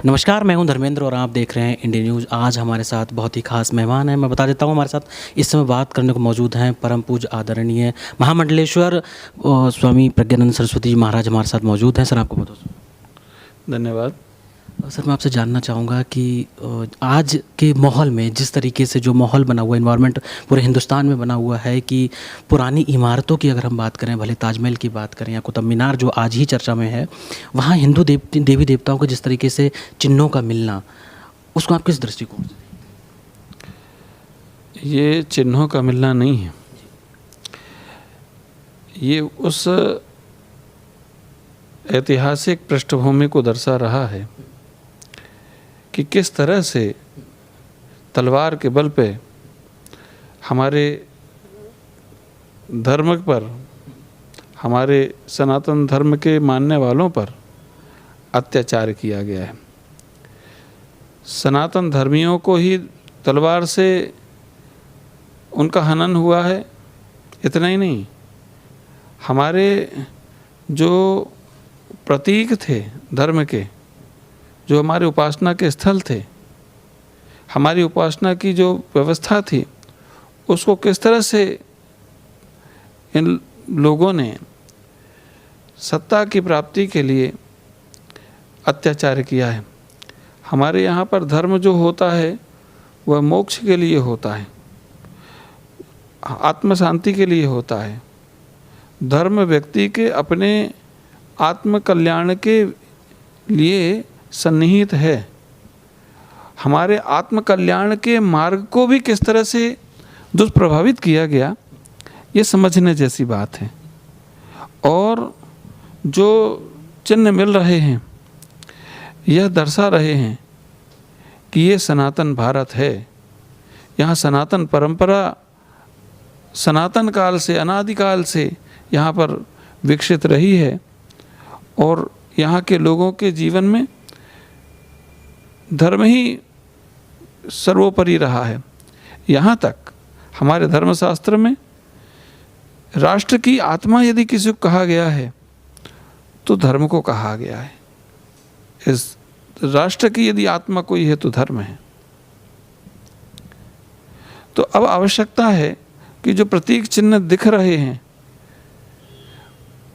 नमस्कार, मैं हूं धर्मेंद्र और आप देख रहे हैं इंडिया न्यूज़। आज हमारे साथ बहुत ही खास मेहमान हैं। मैं बता देता हूं, हमारे साथ इस समय बात करने को मौजूद हैं परम पूज्य आदरणीय महामंडलेश्वर स्वामी प्रज्ञानंद सरस्वती जी महाराज हमारे साथ मौजूद हैं। सर, आपको बहुत धन्यवाद। सर, मैं आपसे जानना चाहूँगा कि आज के माहौल में जिस तरीके से जो माहौल बना हुआ, इन्वायरमेंट पूरे हिंदुस्तान में बना हुआ है कि पुरानी इमारतों की अगर हम बात करें, भले ताजमहल की बात करें या कुतुब मीनार जो आज ही चर्चा में है, वहाँ हिंदू देवी देवताओं के जिस तरीके से चिन्हों का मिलना, उसको आप किस दृष्टिकोण से? ये चिन्हों का मिलना नहीं है, ये उस ऐतिहासिक पृष्ठभूमि को दर्शा रहा है कि किस तरह से तलवार के बल पे हमारे धर्म पर, हमारे सनातन धर्म के मानने वालों पर अत्याचार किया गया है। सनातन धर्मियों को ही तलवार से उनका हनन हुआ है। इतना ही नहीं, हमारे जो प्रतीक थे धर्म के, जो हमारे उपासना के स्थल थे, हमारी उपासना की जो व्यवस्था थी, उसको किस तरह से इन लोगों ने सत्ता की प्राप्ति के लिए अत्याचार किया है। हमारे यहाँ पर धर्म जो होता है वह मोक्ष के लिए होता है, आत्म शांति के लिए होता है। धर्म व्यक्ति के अपने आत्म कल्याण के लिए सन्निहित है। हमारे आत्म कल्याण के मार्ग को भी किस तरह से दुष्प्रभावित किया गया, ये समझने जैसी बात है। और जो चिन्ह मिल रहे हैं, यह दर्शा रहे हैं कि ये सनातन भारत है। यहाँ सनातन परंपरा सनातन काल से, अनादिकाल से यहाँ पर विकसित रही है और यहाँ के लोगों के जीवन में धर्म ही सर्वोपरि रहा है। यहाँ तक हमारे धर्मशास्त्र में राष्ट्र की आत्मा यदि किसी को कहा गया है तो धर्म को कहा गया है। इस राष्ट्र की यदि आत्मा कोई है तो धर्म है। तो अब आवश्यकता है कि जो प्रतीक चिन्ह दिख रहे हैं,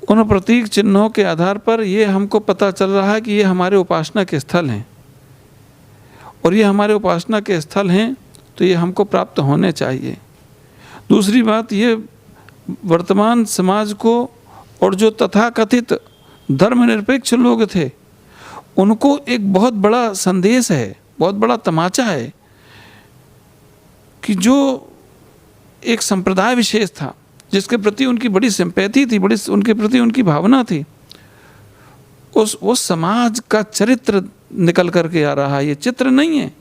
उन प्रतीक चिन्हों के आधार पर ये हमको पता चल रहा है कि ये हमारे उपासना के स्थल हैं, और ये हमारे उपासना के स्थल हैं तो ये हमको प्राप्त होने चाहिए। दूसरी बात, ये वर्तमान समाज को और जो तथाकथित धर्मनिरपेक्ष लोग थे, उनको एक बहुत बड़ा संदेश है, बहुत बड़ा तमाचा है कि जो एक संप्रदाय विशेष था, जिसके प्रति उनकी बड़ी सिंपैथी थी, बड़ी उनके प्रति उनकी भावना थी, उस समाज का चरित्र निकल करके आ रहा है। ये चित्र नहीं है,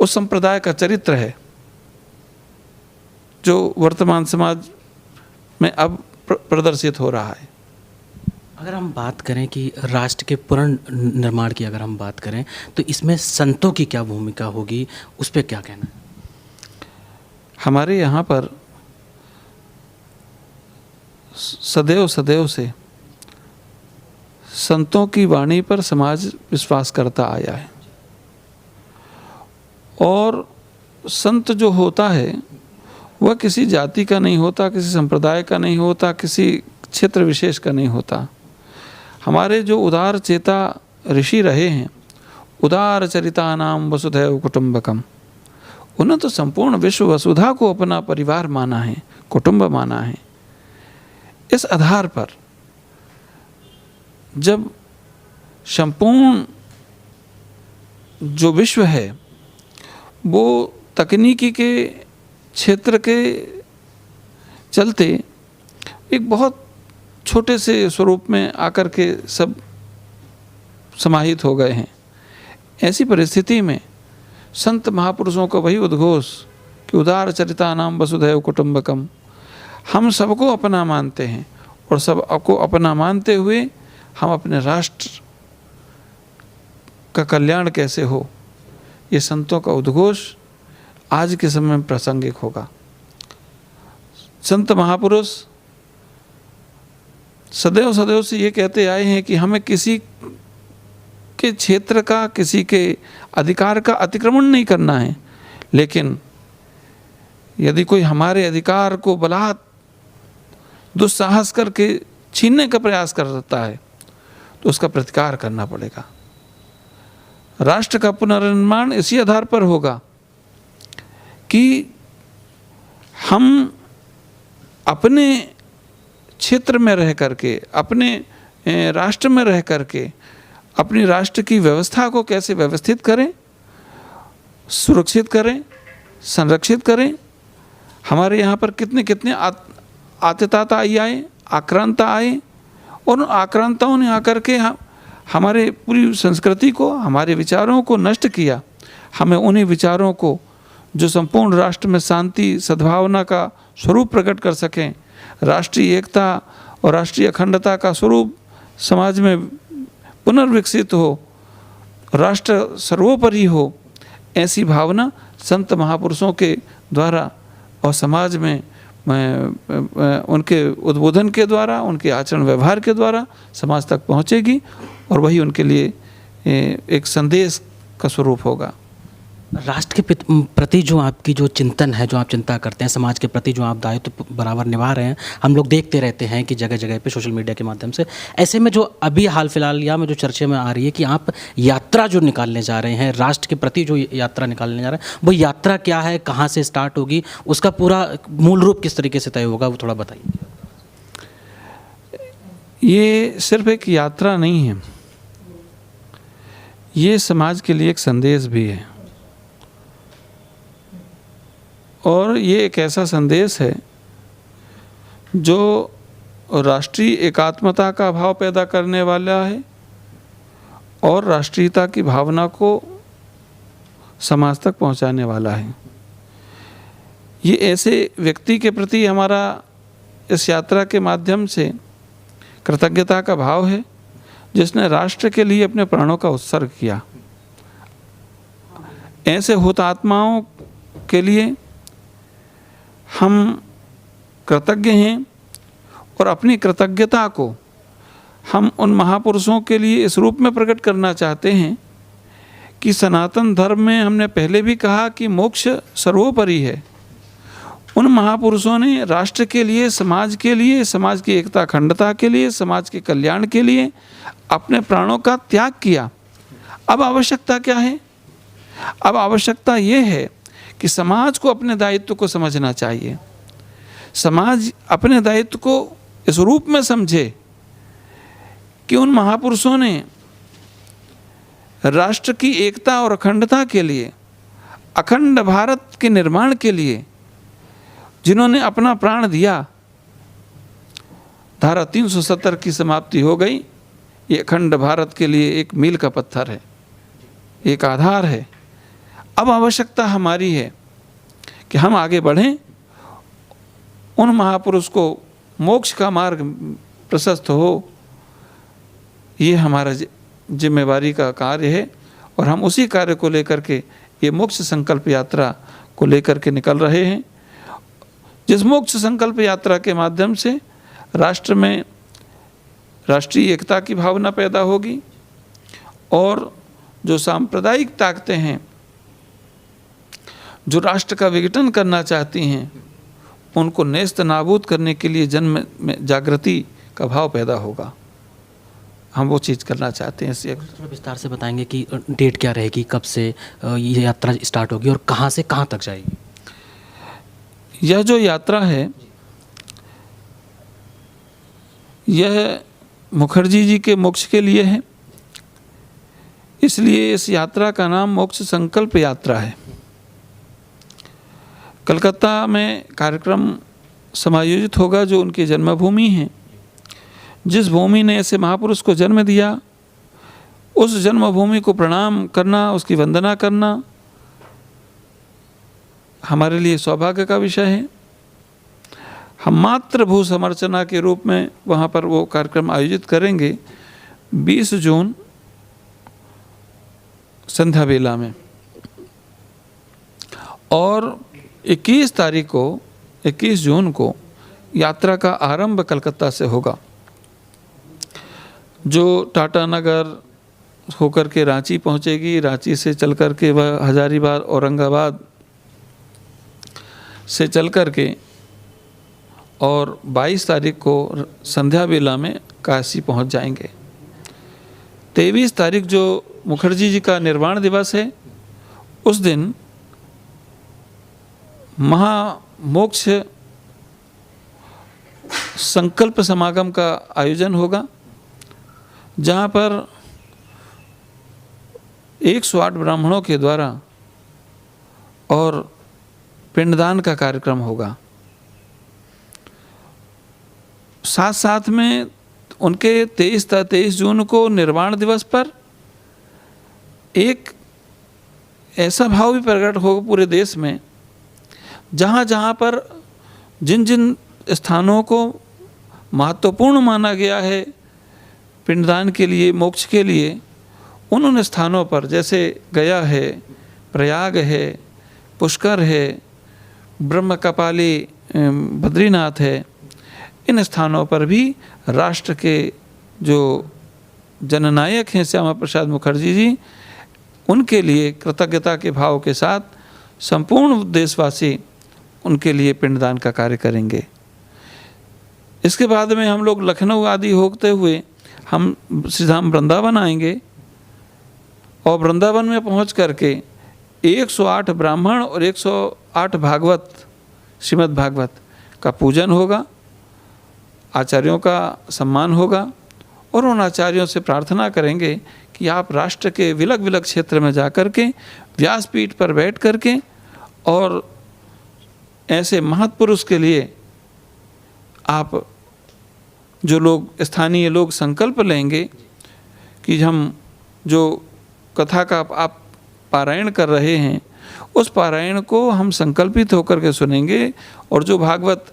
उस संप्रदाय का चरित्र है जो वर्तमान समाज में अब प्रदर्शित हो रहा है। अगर हम बात करें कि राष्ट्र के पुनर्निर्माण की अगर हम बात करें, तो इसमें संतों की क्या भूमिका होगी, उस पर क्या कहना है? हमारे यहाँ पर सदैव से संतों की वाणी पर समाज विश्वास करता आया है। और संत जो होता है वह किसी जाति का नहीं होता, किसी संप्रदाय का नहीं होता, किसी क्षेत्र विशेष का नहीं होता। हमारे जो उदार चेता ऋषि रहे हैं, उदार चरिता नाम वसुधैव कुटुंबकम, उन्होंने तो संपूर्ण विश्व वसुधा को अपना परिवार माना है, कुटुंब माना है। इस आधार पर जब संपूर्ण जो विश्व है वो तकनीकी के क्षेत्र के चलते एक बहुत छोटे से स्वरूप में आकर के सब समाहित हो गए हैं, ऐसी परिस्थिति में संत महापुरुषों का वही उद्घोष कि उदार चरिता नाम वसुधैव कुटुंबकम, हम सबको अपना मानते हैं और सबको अपना मानते हुए हम अपने राष्ट्र का कल्याण कैसे हो, ये संतों का उद्घोष आज के समय में प्रासंगिक होगा। संत महापुरुष सदैव से ये कहते आए हैं कि हमें किसी के क्षेत्र का, किसी के अधिकार का अतिक्रमण नहीं करना है, लेकिन यदि कोई हमारे अधिकार को बलात् दुस्साहस करके छीनने का प्रयास करता है तो उसका प्रतिकार करना पड़ेगा। राष्ट्र का पुनर्निर्माण इसी आधार पर होगा कि हम अपने क्षेत्र में रह करके, अपने राष्ट्र में रह करके अपनी राष्ट्र की व्यवस्था को कैसे व्यवस्थित करें, सुरक्षित करें, संरक्षित करें। हमारे यहाँ पर कितने कितने आतताता आए, आक्रांता आए, और उन आक्रांताओं ने आकर के हमारे पूरी संस्कृति को, हमारे विचारों को नष्ट किया। हमें उन्हीं विचारों को जो संपूर्ण राष्ट्र में शांति सद्भावना का स्वरूप प्रकट कर सकें, राष्ट्रीय एकता और राष्ट्रीय अखंडता का स्वरूप समाज में पुनर्विकसित हो, राष्ट्र सर्वोपरि हो, ऐसी भावना संत महापुरुषों के द्वारा और समाज में उनके उद्बोधन के द्वारा, उनके आचरण व्यवहार के द्वारा समाज तक पहुँचेगी और वही उनके लिए एक संदेश का स्वरूप होगा। राष्ट्र के प्रति जो आपकी जो चिंतन है, जो आप चिंता करते हैं, समाज के प्रति जो आप दायित्व तो बराबर निभा रहे हैं, हम लोग देखते रहते हैं कि जगह जगह पे सोशल मीडिया के माध्यम से। ऐसे में जो अभी हाल फिलहाल या में जो चर्चे में आ रही है कि आप यात्रा जो निकालने जा रहे हैं, राष्ट्र के प्रति जो यात्रा निकालने जा रहे हैं, वो यात्रा क्या है, कहाँ से स्टार्ट होगी, उसका पूरा मूल रूप किस तरीके से तय होगा, वो थोड़ा बताइए। ये सिर्फ एक यात्रा नहीं है, ये समाज के लिए एक संदेश भी है, और ये एक ऐसा संदेश है जो राष्ट्रीय एकात्मता का भाव पैदा करने वाला है और राष्ट्रीयता की भावना को समाज तक पहुंचाने वाला है। ये ऐसे व्यक्ति के प्रति हमारा इस यात्रा के माध्यम से कृतज्ञता का भाव है जिसने राष्ट्र के लिए अपने प्राणों का उत्सर्ग किया। ऐसे हुतात्माओं के लिए हम कृतज्ञ हैं और अपनी कृतज्ञता को हम उन महापुरुषों के लिए इस रूप में प्रकट करना चाहते हैं कि सनातन धर्म में हमने पहले भी कहा कि मोक्ष सर्वोपरि है। उन महापुरुषों ने राष्ट्र के लिए, समाज के लिए, समाज की एकता अखंडता के लिए, समाज के कल्याण के लिए अपने प्राणों का त्याग किया। अब आवश्यकता क्या है? अब आवश्यकता ये है कि समाज को अपने दायित्व को समझना चाहिए। समाज अपने दायित्व को इस रूप में समझे कि उन महापुरुषों ने राष्ट्र की एकता और अखंडता के लिए, अखंड भारत के निर्माण के लिए जिन्होंने अपना प्राण दिया। धारा 370 की समाप्ति हो गई। ये अखंड भारत के लिए एक मील का पत्थर है, एक आधार है। अब आवश्यकता हमारी है कि हम आगे बढ़ें, उन महापुरुष को मोक्ष का मार्ग प्रशस्त हो, ये हमारा जिम्मेवारी का कार्य है और हम उसी कार्य को लेकर के ये मोक्ष संकल्प यात्रा को लेकर के निकल रहे हैं। जिस मोक्ष संकल्प यात्रा के माध्यम से राष्ट्र में राष्ट्रीय एकता की भावना पैदा होगी और जो सांप्रदायिक ताकतें हैं जो राष्ट्र का विघटन करना चाहती हैं उनको नेस्त नाबूद करने के लिए जन में जागृति का भाव पैदा होगा। हम वो चीज़ करना चाहते हैं। इससे थोड़ा विस्तार से बताएंगे कि डेट क्या रहेगी, कब से ये यात्रा स्टार्ट होगी और कहाँ से कहाँ तक जाएगी? यह जो यात्रा है यह मुखर्जी जी के मोक्ष के लिए है, इसलिए इस यात्रा का नाम मोक्ष संकल्प यात्रा है। कलकत्ता में कार्यक्रम समायोजित होगा जो उनकी जन्मभूमि है। जिस भूमि ने ऐसे महापुरुष को जन्म दिया उस जन्मभूमि को प्रणाम करना, उसकी वंदना करना हमारे लिए सौभाग्य का विषय है। हम मात्र भू समर्चना के रूप में वहाँ पर वो कार्यक्रम आयोजित करेंगे 20 जून संध्या बेला में, और 21 जून को यात्रा का आरंभ कलकत्ता से होगा। जो टाटा नगर, होकर के रांची पहुंचेगी, रांची से चल कर के वह हजारीबाग औरंगाबाद से चल कर के और 22 तारीख को संध्या बेला में काशी पहुंच जाएंगे। 23 तारीख जो मुखर्जी जी का निर्वाण दिवस है, उस दिन महामोक्ष संकल्प समागम का आयोजन होगा, जहाँ पर 108 ब्राह्मणों के द्वारा और पिंडदान का कार्यक्रम होगा। साथ साथ में उनके 23 जून को निर्वाण दिवस पर एक ऐसा भाव भी प्रकट होगा पूरे देश में, जहाँ जहाँ पर जिन जिन स्थानों को महत्वपूर्ण माना गया है पिंडदान के लिए, मोक्ष के लिए, उन स्थानों पर जैसे गया है, प्रयाग है, पुष्कर है, ब्रह्म कपाली बद्रीनाथ है, इन स्थानों पर भी राष्ट्र के जो जननायक हैं श्यामा प्रसाद मुखर्जी जी, उनके लिए कृतज्ञता के भाव के साथ संपूर्ण देशवासी उनके लिए पिंडदान का कार्य करेंगे। इसके बाद में हम लोग लखनऊ आदि होते हुए हम श्रीधाम वृंदावन आएंगे और वृंदावन में पहुंच करके 108 ब्राह्मण और 108 भागवत, श्रीमद् भागवत का पूजन होगा, आचार्यों का सम्मान होगा और उन आचार्यों से प्रार्थना करेंगे कि आप राष्ट्र के विलग विलग क्षेत्र में जा कर के व्यासपीठ पर बैठ कर के और ऐसे महत्पुरुष के लिए आप जो लोग स्थानीय लोग संकल्प लेंगे कि हम जो कथा का आप पारायण कर रहे हैं, उस पारायण को हम संकल्पित होकर के सुनेंगे और जो भागवत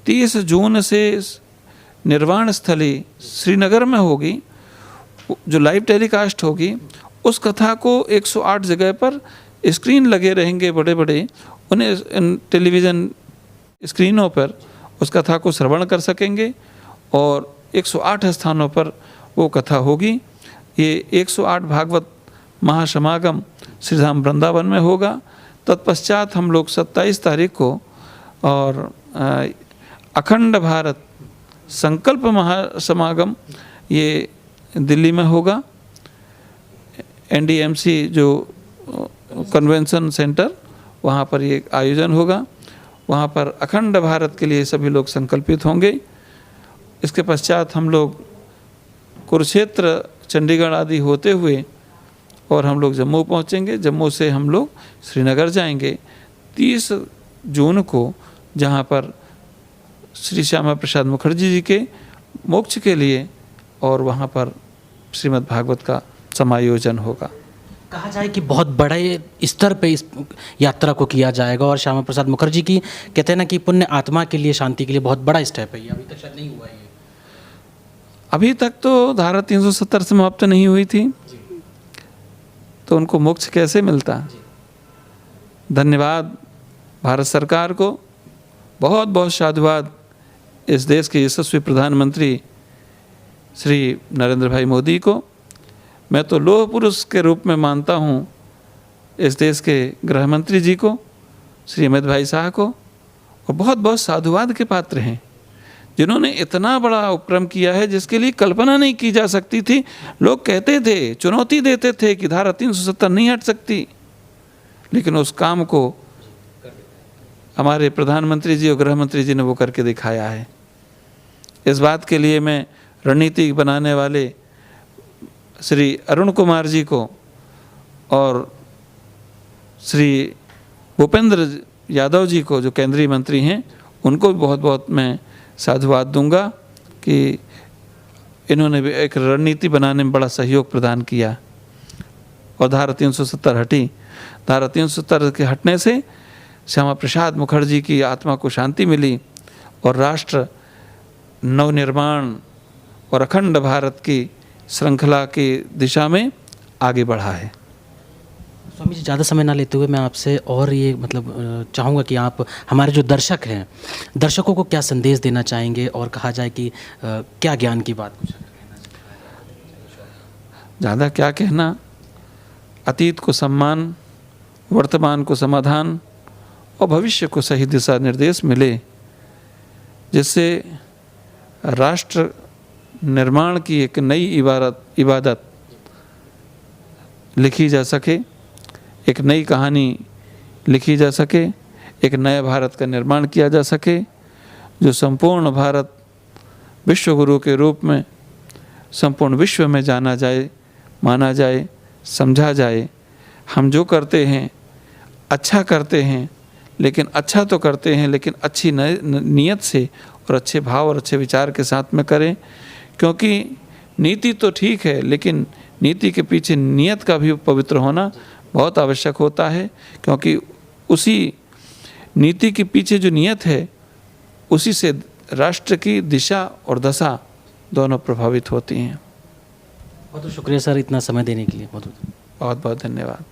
30 जून से निर्वाण स्थली श्रीनगर में होगी, जो लाइव टेलीकास्ट होगी, उस कथा को 108 जगह पर स्क्रीन लगे रहेंगे बड़े बड़े, उन्हें टेलीविज़न स्क्रीनों पर उस कथा को श्रवण कर सकेंगे और 108 स्थानों पर वो कथा होगी। ये 108 भागवत महासमागम श्रीधाम वृंदावन में होगा। तत्पश्चात हम लोग 27 तारीख को और अखंड भारत संकल्प महासमागम ये दिल्ली में होगा, NDMC जो कन्वेंशन सेंटर, वहाँ पर ये आयोजन होगा। वहाँ पर अखंड भारत के लिए सभी लोग संकल्पित होंगे। इसके पश्चात हम लोग कुरुक्षेत्र, चंडीगढ़ आदि होते हुए और हम लोग जम्मू पहुँचेंगे। जम्मू से हम लोग श्रीनगर जाएंगे 30 जून को, जहाँ पर श्री श्यामा प्रसाद मुखर्जी जी के मोक्ष के लिए और वहाँ पर श्रीमद् भागवत का समायोजन होगा। कहा जाए कि बहुत बड़े स्तर पे इस यात्रा को किया जाएगा और श्यामा प्रसाद मुखर्जी की कहते हैं ना कि पुण्य आत्मा के लिए, शांति के लिए बहुत बड़ा स्टेप है ये। अभी तक शायद नहीं हुआ है ये। अभी तक तो धारा 370 समाप्त नहीं हुई थी, तो उनको मोक्ष कैसे मिलता। धन्यवाद भारत सरकार को, बहुत बहुत साधुवाद इस देश के यशस्वी प्रधानमंत्री श्री नरेंद्र भाई मोदी को। मैं तो लौह पुरुष के रूप में मानता हूँ इस देश के गृह मंत्री जी को, श्री अमित भाई शाह को, और बहुत बहुत साधुवाद के पात्र हैं जिन्होंने इतना बड़ा उपक्रम किया है जिसके लिए कल्पना नहीं की जा सकती थी। लोग कहते थे, चुनौती देते थे कि धारा 370 नहीं हट सकती, लेकिन उस काम को हमारे प्रधानमंत्री जी और गृह मंत्री जी ने वो करके दिखाया है। इस बात के लिए मैं रणनीति बनाने वाले श्री अरुण कुमार जी को और श्री भूपेंद्र यादव जी को, जो केंद्रीय मंत्री हैं, उनको भी बहुत बहुत मैं साधुवाद दूंगा कि इन्होंने भी एक रणनीति बनाने में बड़ा सहयोग प्रदान किया और धारा 370 हटी। धारा 370 के हटने से श्यामा प्रसाद मुखर्जी की आत्मा को शांति मिली और राष्ट्र नवनिर्माण और अखंड भारत की श्रृंखला की दिशा में आगे बढ़ा है। स्वामी जी, ज़्यादा समय ना लेते हुए मैं आपसे और ये मतलब चाहूँगा कि आप हमारे जो दर्शक हैं, दर्शकों को क्या संदेश देना चाहेंगे और कहा जाए कि क्या ज्ञान की बात कुछ। ज़्यादा क्या कहना। अतीत को सम्मान, वर्तमान को समाधान और भविष्य को सही दिशा निर्देश मिले, जिससे राष्ट्र निर्माण की एक नई इबादत लिखी जा सके, एक नई कहानी लिखी जा सके, एक नए भारत का निर्माण किया जा सके, जो संपूर्ण भारत विश्व गुरु के रूप में संपूर्ण विश्व में जाना जाए, माना जाए, समझा जाए। हम जो करते हैं अच्छा करते हैं, लेकिन अच्छा तो करते हैं लेकिन अच्छी नीयत से और अच्छे भाव और अच्छे विचार के साथ में करें, क्योंकि नीति तो ठीक है लेकिन नीति के पीछे नीयत का भी पवित्र होना बहुत आवश्यक होता है, क्योंकि उसी नीति के पीछे जो नीयत है उसी से राष्ट्र की दिशा और दशा दोनों प्रभावित होती हैं। बहुत शुक्रिया सर इतना समय देने के लिए। बहुत बहुत धन्यवाद।